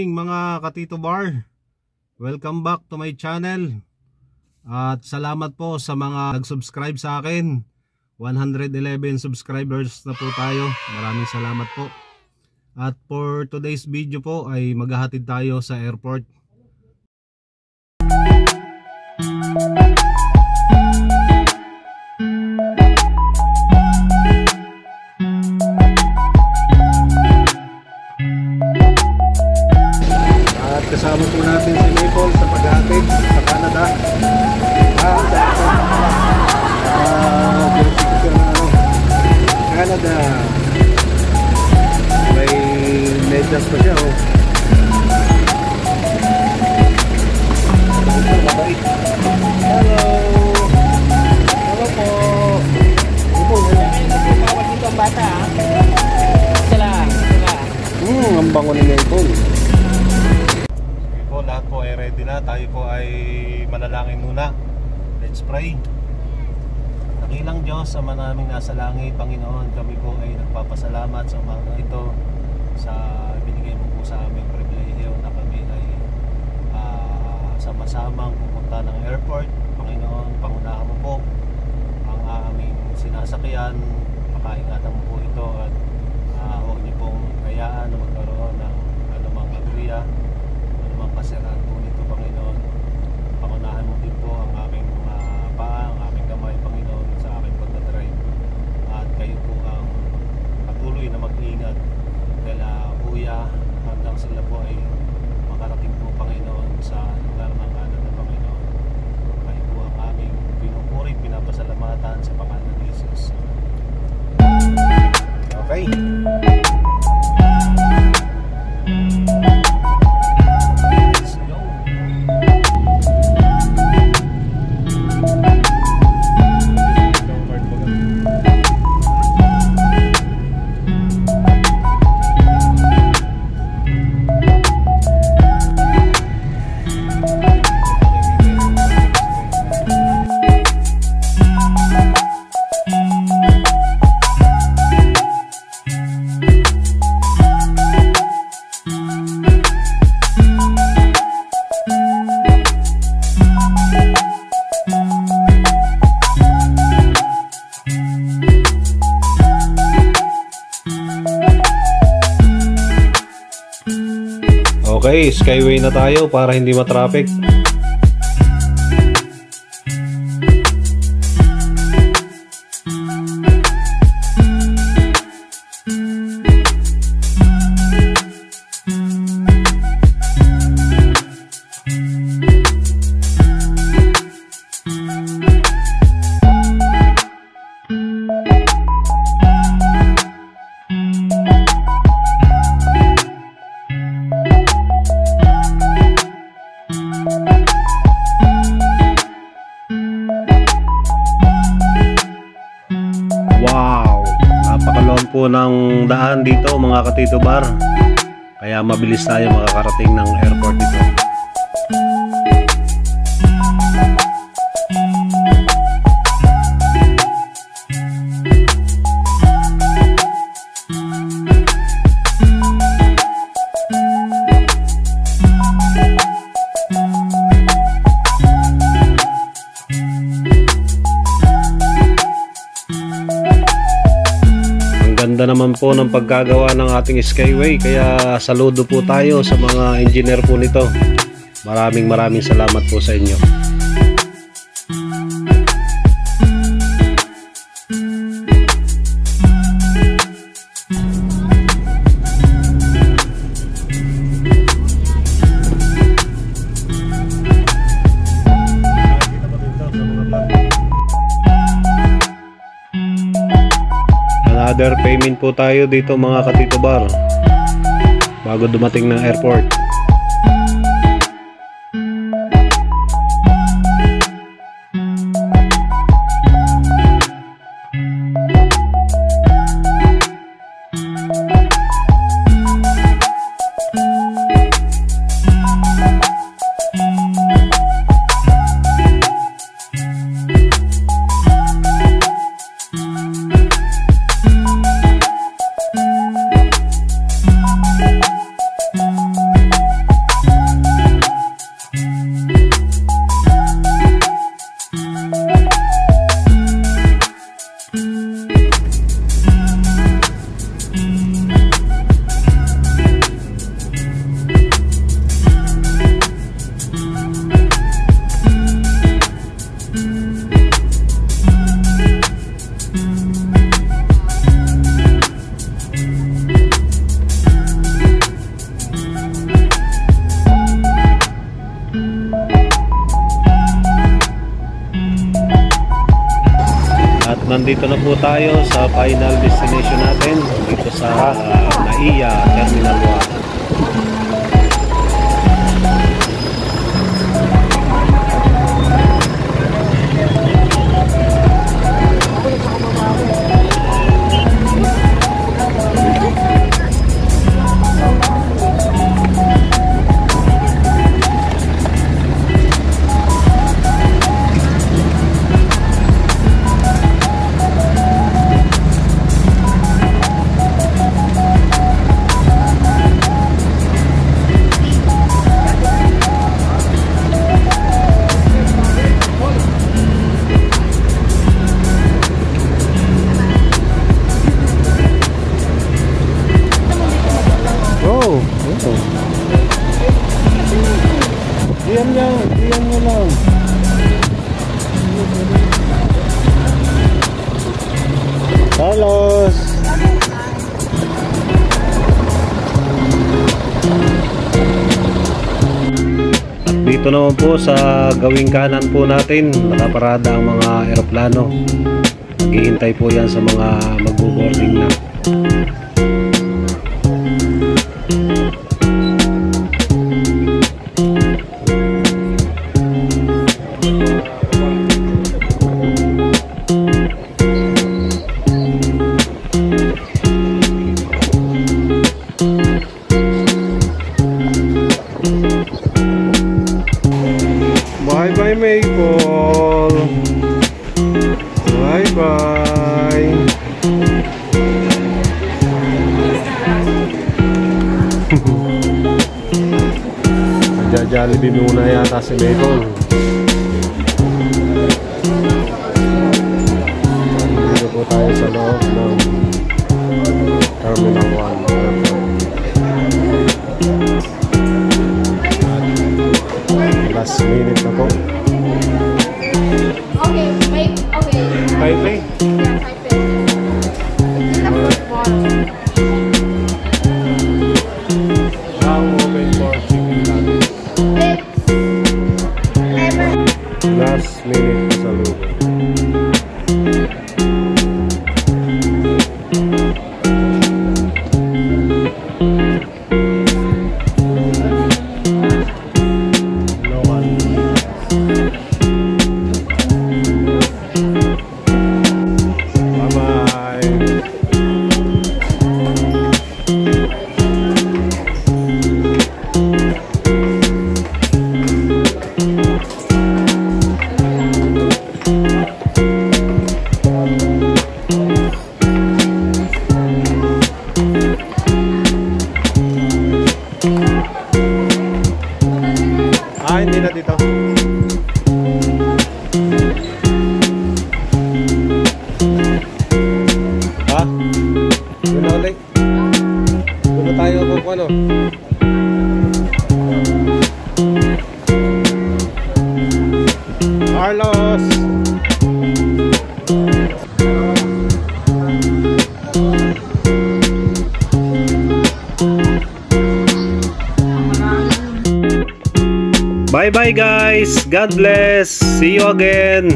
morning mga Katito Bar. Welcome back to my channel. At salamat po sa mga nag-subscribe sa akin. 111 subscribers na po tayo. Maraming salamat po. At for today's video po ay maghahatid tayo sa airport. Kasama po natin si Maple sa paghahatid sa Canada. Canada. May medyas pa siya, oh. Hello. Hello po. Bawal dito ang bata, ha? Sila. Ang bango ni Maple. Lahat po ay ready na. Tayo po ay manalangin muna. Let's pray. Dakilang Diyos, Ama naming nasa langit, Panginoon, kami po ay nagpapasalamat sa mga ito sa binigay mo po sa aming pribilehiyo na kami ay sama-samang pupunta ng airport. Panginoon, pangunahan mo po ang aming sinasakyan, pakaingatan mo po ito at huwag niyo pong hayaan na magkaroon ng anumang aberya, kasiraan po nito, Panginoon. Pangunahan mo din po ang aking mga paa, ang aking kamay, Panginoon, sa aking pagdadrive. At kayo po ang patuloy na mag-ingat kaya kuya hanggang sila po ay makarating po, Panginoon, sa lugar ng Canada, Panginoon. Kayo po ang aming pinupuri, pinapasalamatan sa pangalan ni Jesus. Okay. Okay, skyway na tayo para hindi matraffic. Po ng daan dito mga Katito Bar, kaya mabilis tayo makakarating ng airport dito. Ganda naman po ng pagkagawa ng ating skyway, kaya saludo po tayo sa mga engineer po nito. Maraming salamat po sa inyo. Another payment po tayo dito mga Katito Bar bago dumating ng airport. nandito na po tayo sa final destination natin dito sa NAIA Terminal 1. Diyan mo lang. Carlos. At dito naman po sa gawing kanan po natin, nakaparada ang mga eroplano. Naghihintay po yan sa mga magbo-boarding na. Bye-bye, Maple. Bye-bye. Nagja-Jollibee muna yata si Maple. Dito po tayo sa loob ng Terminal 1. Last minute na po. Okay, wait, okay. Taipei? Yeah, Taipei. It's in the football. Now open for chicken nuggets. It's never. Last minute sa loob. Hindi na dito. Ha? Doon na ulit. Doon na tayo kung ano. Carlos! Bye bye guys. God bless. See you again.